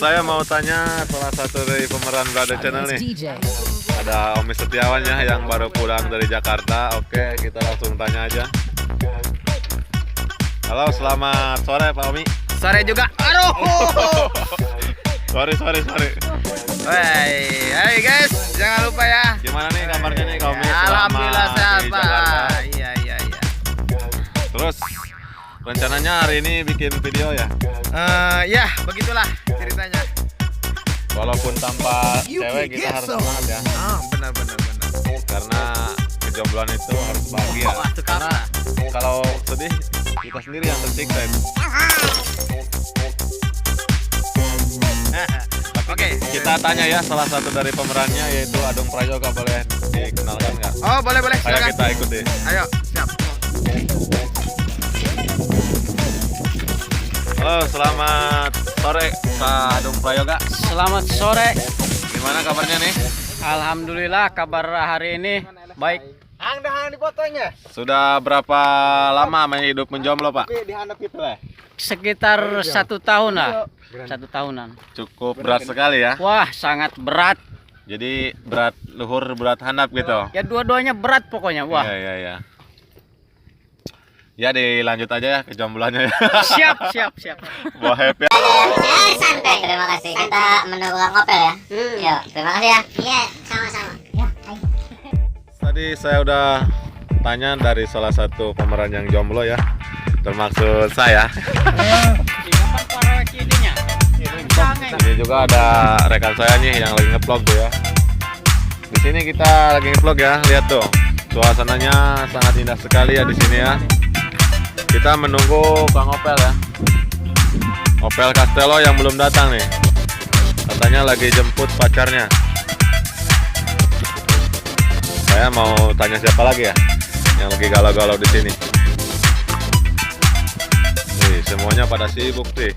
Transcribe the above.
saya mau tanya salah satu dari pemeran Brother Channel nih. Ada Omi Setiawan ya yang baru pulang dari Jakarta. Oke, kita langsung tanya aja. Halo, selamat sore Pak Omi. Sore juga. Aduh. Sorry. Hai guys, jangan lupa ya. Gimana nih kabarnya nih Kak Omi? Alhamdulillah sehat di Pak. Jakarta. Iya. Terus rencananya hari ini bikin video ya? Ya begitulah ceritanya. Walaupun tanpa cewek kita harus semangat ya. Benar. Karena kejombloan itu harus bahagia. Karena kalau sedih kita sendiri yang tersiksa itu. Oke. Kita tanya ya salah satu dari pemerannya yaitu Adung Prayoga, boleh dikenalkan nggak? Oh boleh Ayo silakan. kita ikuti. Ayo siap. Halo, selamat sore Pak Adung Prayoga. Selamat sore. Gimana kabarnya nih? Alhamdulillah kabar hari ini baik. Hang dipotongnya. Sudah berapa lama hidup menjomblo Pak? Sekitar 1 tahun lah. 1 tahunan. Cukup berat sekali ya. Wah sangat berat. Jadi berat luhur berat handap gitu. Ya dua-duanya berat pokoknya. Wah. Iya. Ya dilanjut aja ya kejombloannya ya. Siap. Wah happy. Santai, terima kasih. Kita menunggu ngopel ya. Yuk, terima kasih ya. Iya, sama-sama. Tadi saya udah tanya dari salah satu pemeran yang jomblo ya, termaksud saya. Kapan para kininya? Ini juga ada rekan saya nih yang lagi nge-vlog tuh ya. Di sini kita lagi nge-vlog ya, lihat tuh. Suasananya sangat indah sekali ya di sini ya. Kita menunggu Kang Opel ya. Opel Castello yang belum datang nih. Katanya lagi jemput pacarnya. Saya mau tanya siapa lagi ya yang lagi galau-galau di sini. Nih, semuanya pada sibuk sih.